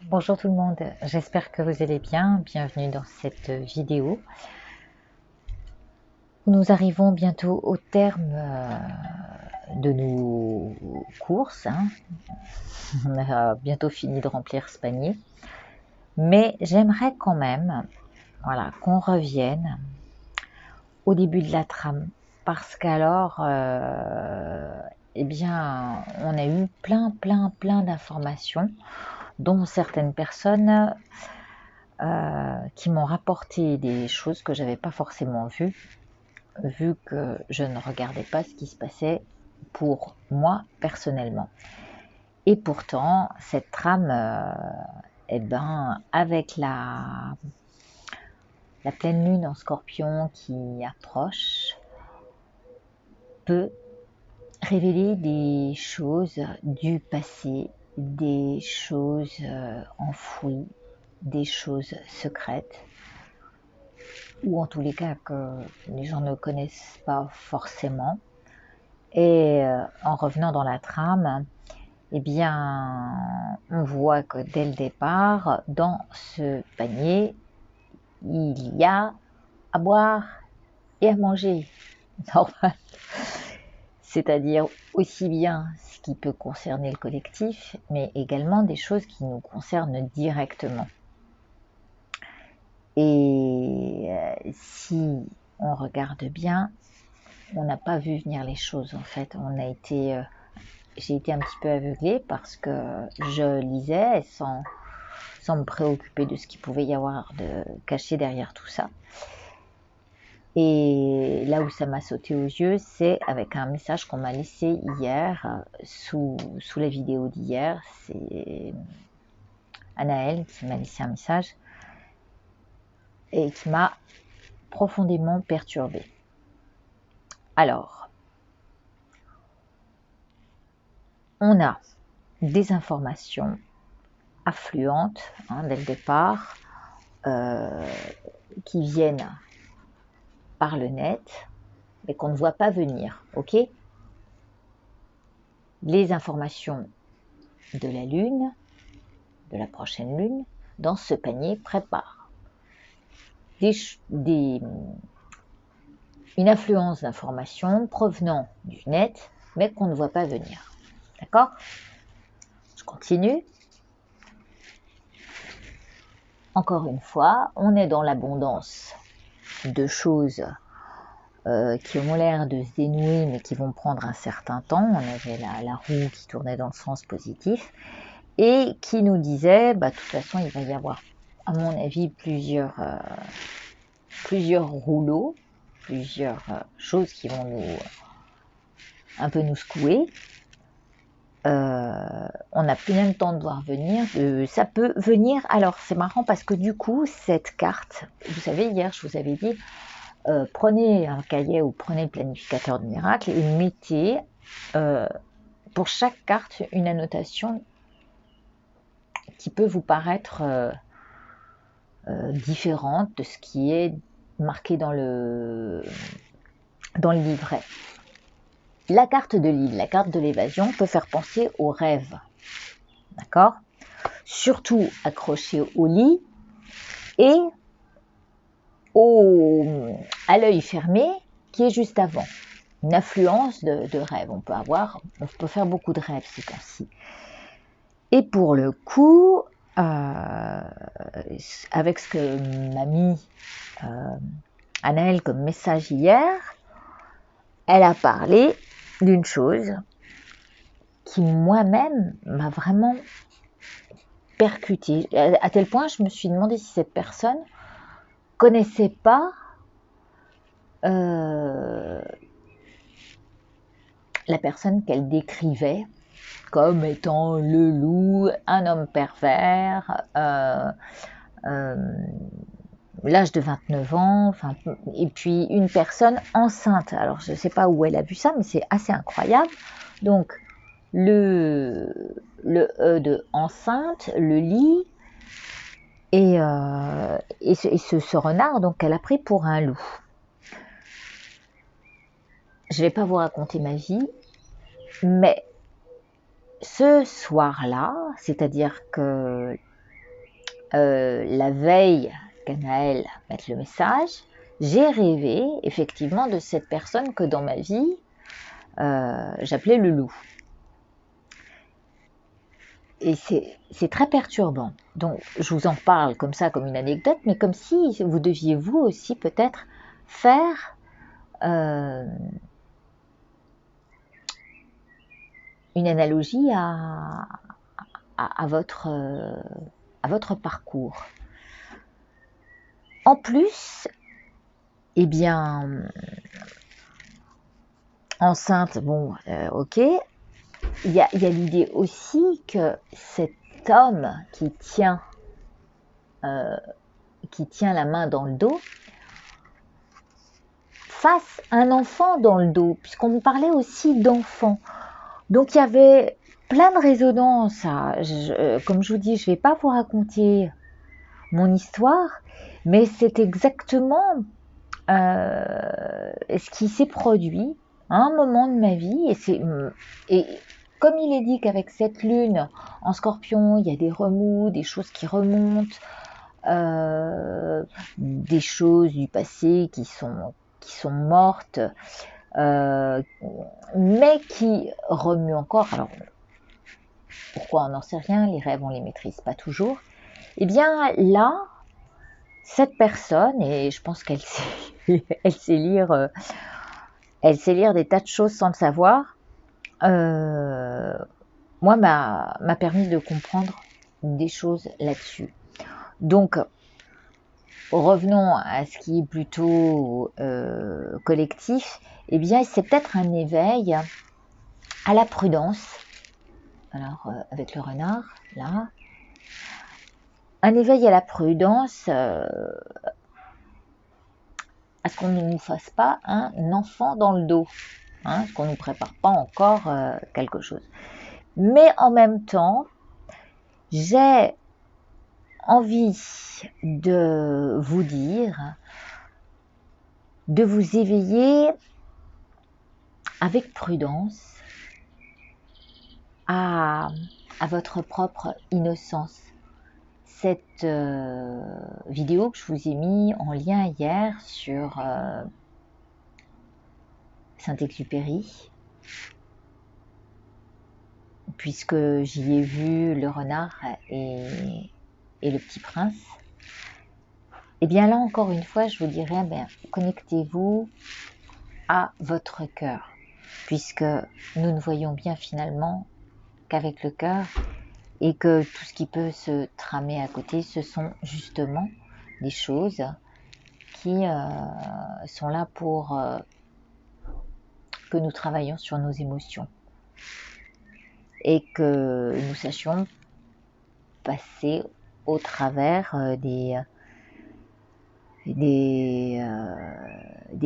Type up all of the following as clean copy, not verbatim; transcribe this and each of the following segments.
Bonjour tout le monde, j'espère que vous allez bien. Bienvenue dans cette vidéo. Nous arrivons bientôt au terme de nos courses. On a bientôt fini de remplir ce panier. Mais j'aimerais quand même qu'on revienne au début de la trame. Parce qu'alors, eh bien, on a eu plein d'informations dont certaines personnes qui m'ont rapporté des choses que j'avais pas forcément vues, vu que je ne regardais pas ce qui se passait pour moi personnellement. Et pourtant, cette trame, avec la pleine lune en Scorpion qui approche, peut révéler des choses du passé, des choses enfouies, des choses secrètes, ou en tous les cas que les gens ne connaissent pas forcément. Et en revenant dans la trame, eh bien, on voit que dès le départ, dans ce panier, il y a à boire et à manger, normal. C'est-à-dire aussi bien ce qui peut concerner le collectif, mais également des choses qui nous concernent directement. Et si on regarde bien, on n'a pas vu venir les choses en fait. J'ai été un petit peu aveuglée parce que je lisais sans me préoccuper de ce qu'il pouvait y avoir de caché derrière tout ça. Et là où ça m'a sauté aux yeux, c'est avec un message qu'on m'a laissé hier, sous la vidéo d'hier. C'est Anaël qui m'a laissé un message et qui m'a profondément perturbée. Alors, on a des informations affluentes dès le départ, qui viennent par le net, mais qu'on ne voit pas venir, ok? Les informations de la Lune, de la prochaine Lune, dans ce panier préparent une affluence d'informations provenant du net, mais qu'on ne voit pas venir. D'accord? Je continue. Encore une fois, on est dans l'abondance de choses qui ont l'air de se dénouer, mais qui vont prendre un certain temps. On avait la roue qui tournait dans le sens positif et qui nous disait, de toute façon, il va y avoir, à mon avis, plusieurs rouleaux, plusieurs choses qui vont un peu nous secouer. On n'a plus même le temps de voir venir. Ça peut venir. Alors, c'est marrant parce que du coup, cette carte, vous savez, hier, je vous avais dit, prenez un cahier ou prenez le planificateur de miracle et mettez pour chaque carte une annotation qui peut vous paraître différente de ce qui est marqué dans le livret. La carte de l'île, la carte de l'évasion peut faire penser au rêve, d'accord? Surtout accroché au lit et à l'œil fermé qui est juste avant. Une affluence de rêves. On peut faire beaucoup de rêves ces temps-ci. Et pour le coup, avec ce que m'a mis Anaël comme message hier, elle a parlé d'une chose qui moi-même m'a vraiment percutée, à tel point je me suis demandé si cette personne connaissait pas la personne qu'elle décrivait comme étant le loup, un homme pervers, l'âge de 29 ans, et puis une personne enceinte. Alors je ne sais pas où elle a vu ça, mais c'est assez incroyable. Donc le E de enceinte, le lit, et ce renard, donc elle a pris pour un loup. Je ne vais pas vous raconter ma vie, mais ce soir-là, c'est-à-dire que la veille qu'Anaël mette le message, j'ai rêvé effectivement de cette personne que dans ma vie, j'appelais le loup. Et c'est très perturbant. Donc, je vous en parle comme ça, comme une anecdote, mais comme si vous deviez vous aussi peut-être faire une analogie à votre parcours. En plus, eh bien, enceinte, bon, ok. Il y a l'idée aussi que cet homme qui tient la main dans le dos fasse un enfant dans le dos, puisqu'on me parlait aussi d'enfant. Donc il y avait plein de résonances. Comme je vous dis, je ne vais pas vous raconter mon histoire, mais c'est exactement ce qui s'est produit à un moment de ma vie. Et comme il est dit qu'avec cette lune en Scorpion, il y a des remous, des choses qui remontent, des choses du passé qui sont mortes, mais qui remuent encore. Alors, pourquoi on n'en sait rien, les rêves on les maîtrise pas toujours. Et bien là, cette personne, et je pense qu'elle sait, elle sait lire des tas de choses sans le savoir, moi m'a permis de comprendre des choses là-dessus. Donc, revenons à ce qui est plutôt collectif. Eh bien, c'est peut-être un éveil à la prudence. Alors, avec le renard, là, un éveil à la prudence, à ce qu'on ne nous fasse pas un enfant dans le dos, hein, qu'on ne nous prépare pas encore quelque chose. Mais en même temps, j'ai envie de vous dire, de vous éveiller avec prudence à votre propre innocence. Cette vidéo que je vous ai mis en lien hier sur Saint-Exupéry, puisque j'y ai vu le renard et le petit prince, et bien là encore une fois je vous dirais, connectez-vous à votre cœur, puisque nous ne voyons bien finalement qu'avec le cœur, et que tout ce qui peut se tramer à côté, ce sont justement des choses qui sont là pour que nous travaillions sur nos émotions et que nous sachions passer au travers des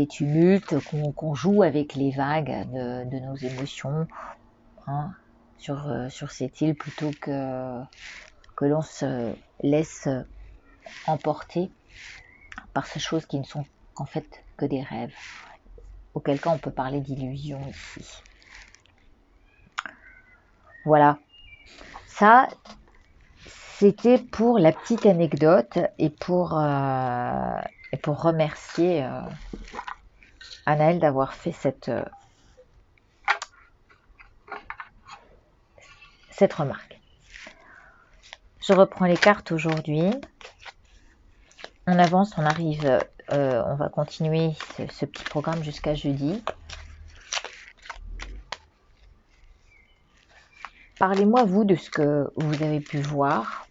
tumultes, qu'on joue avec les vagues de nos émotions, hein, sur cette île, plutôt que l'on se laisse emporter par ces choses qui ne sont qu'en fait que des rêves, auquel cas on peut parler d'illusion ici. Voilà, ça c'était pour la petite anecdote et pour remercier Anaël d'avoir fait cette remarque. Je reprends les cartes aujourd'hui. On avance, on arrive, on va continuer ce petit programme jusqu'à jeudi. Parlez-moi, vous, de ce que vous avez pu voir.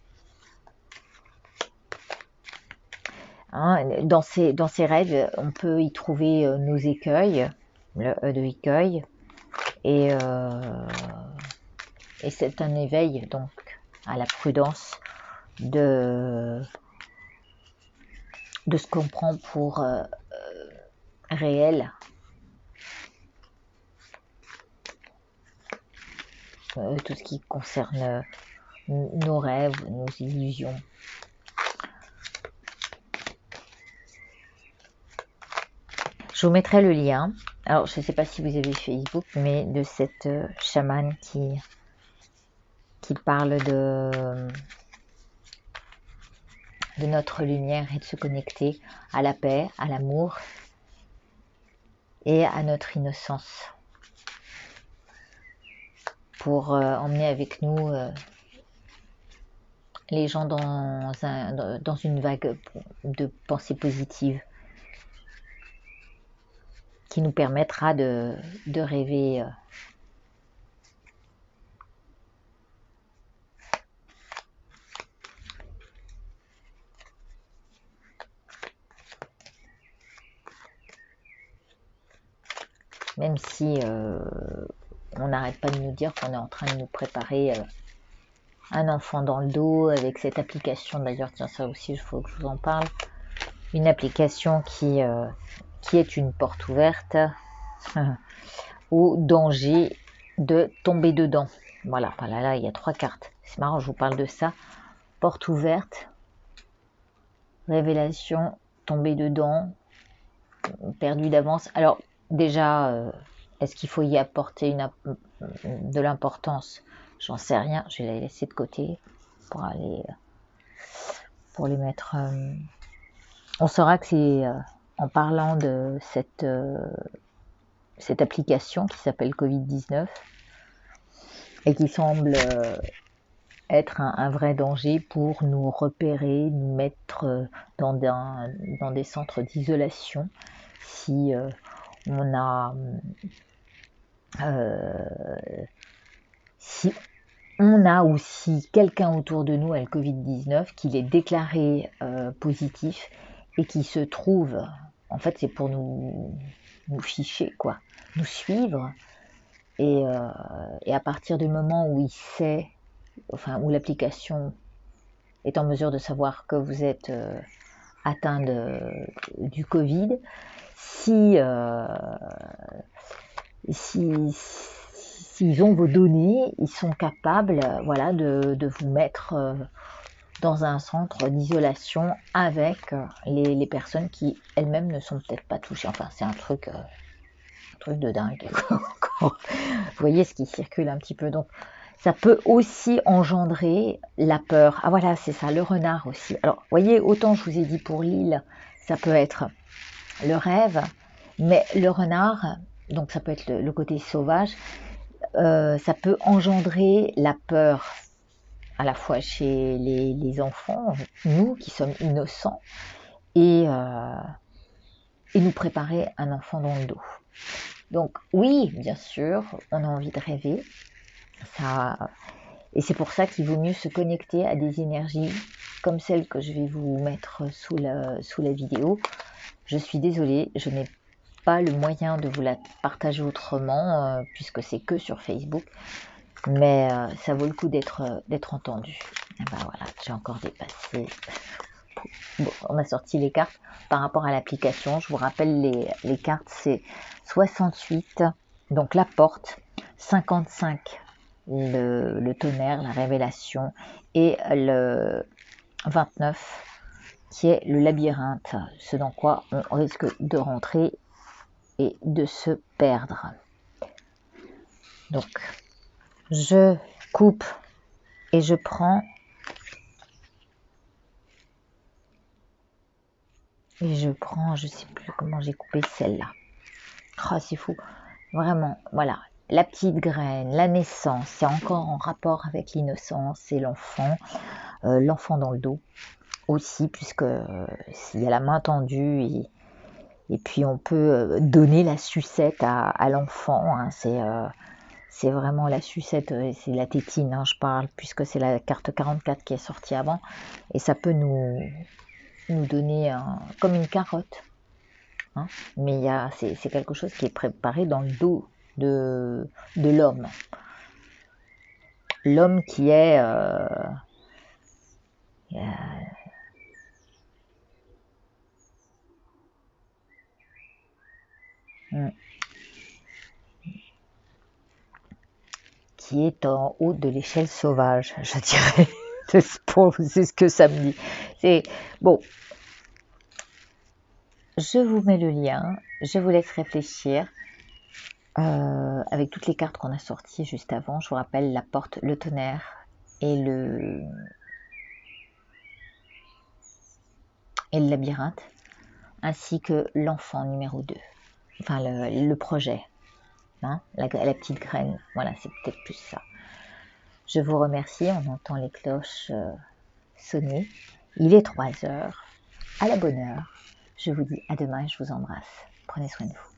Hein, dans ces rêves, on peut y trouver nos écueils, le E de écueil, et c'est un éveil donc à la prudence de ce qu'on prend pour réel. Tout ce qui concerne nos rêves, nos illusions. Je vous mettrai le lien. Alors, je ne sais pas si vous avez Facebook, mais de cette chamane qui parle de notre lumière et de se connecter à la paix, à l'amour et à notre innocence pour emmener avec nous les gens dans une vague de pensées positives qui nous permettra de rêver même si on n'arrête pas de nous dire qu'on est en train de nous préparer un enfant dans le dos avec cette application. D'ailleurs, tiens, ça aussi, il faut que je vous en parle. Une application qui est une porte ouverte au danger de tomber dedans. Voilà, là, il y a 3 cartes. C'est marrant, je vous parle de ça. Porte ouverte, révélation, tomber dedans, perdu d'avance. Alors, déjà, est-ce qu'il faut y apporter de l'importance? J'en sais rien, je vais les laisser de côté pour les mettre. On saura que c'est en parlant de cette application qui s'appelle Covid-19 et qui semble être un vrai danger pour nous repérer, nous mettre dans des centres d'isolation si on a si on a ou si quelqu'un autour de nous a le Covid-19, qu'il est déclaré positif et qui se trouve, en fait c'est pour nous ficher, quoi, nous suivre, et à partir du moment où il sait, enfin où l'application est en mesure de savoir que vous êtes atteint du Covid, s'ils ont vos données, ils sont capables, voilà, de vous mettre dans un centre d'isolation avec les personnes qui elles-mêmes ne sont peut-être pas touchées. Enfin, c'est un truc de dingue. Vous voyez ce qui circule un petit peu. Donc, ça peut aussi engendrer la peur. Ah voilà, c'est ça, le renard aussi. Alors, vous voyez, autant je vous ai dit pour l'île, ça peut être le rêve, mais le renard, donc ça peut être le côté sauvage, ça peut engendrer la peur à la fois chez les enfants, nous qui sommes innocents, et nous préparer un enfant dans le dos. Donc oui, bien sûr, on a envie de rêver, et c'est pour ça qu'il vaut mieux se connecter à des énergies comme celle que je vais vous mettre sous la vidéo. Je suis désolée, je n'ai pas le moyen de vous la partager autrement, puisque c'est que sur Facebook, mais ça vaut le coup d'être entendu. Et ben voilà, j'ai encore dépassé. Bon, on a sorti les cartes par rapport à l'application. Je vous rappelle les cartes, c'est 68, donc la porte, 55, le tonnerre, la révélation, et le 29, qui est le labyrinthe, ce dans quoi on risque de rentrer et de se perdre. Donc, je coupe et je prends, je sais plus comment j'ai coupé celle-là. Oh, c'est fou. Vraiment, voilà. La petite graine, la naissance, c'est encore en rapport avec l'innocence et l'enfant dans le dos aussi, puisque s'il y a la main tendue et puis on peut donner la sucette à l'enfant, hein, c'est vraiment la sucette, c'est la tétine, hein, je parle, puisque c'est la carte 44 qui est sortie avant, et ça peut nous donner comme une carotte, hein, mais c'est quelque chose qui est préparé dans le dos de l'homme. L'homme qui est qui est en haut de l'échelle sauvage, je dirais. C'est ce que ça me dit. C'est bon. Je vous mets le lien, je vous laisse réfléchir avec toutes les cartes qu'on a sorties juste avant. Je vous rappelle la porte, le tonnerre et et le labyrinthe, ainsi que l'enfant numéro 2. Enfin, le projet. Hein, la petite graine. Voilà, c'est peut-être plus ça. Je vous remercie. On entend les cloches sonner. Il est 3 heures. À la bonne heure. Je vous dis à demain et je vous embrasse. Prenez soin de vous.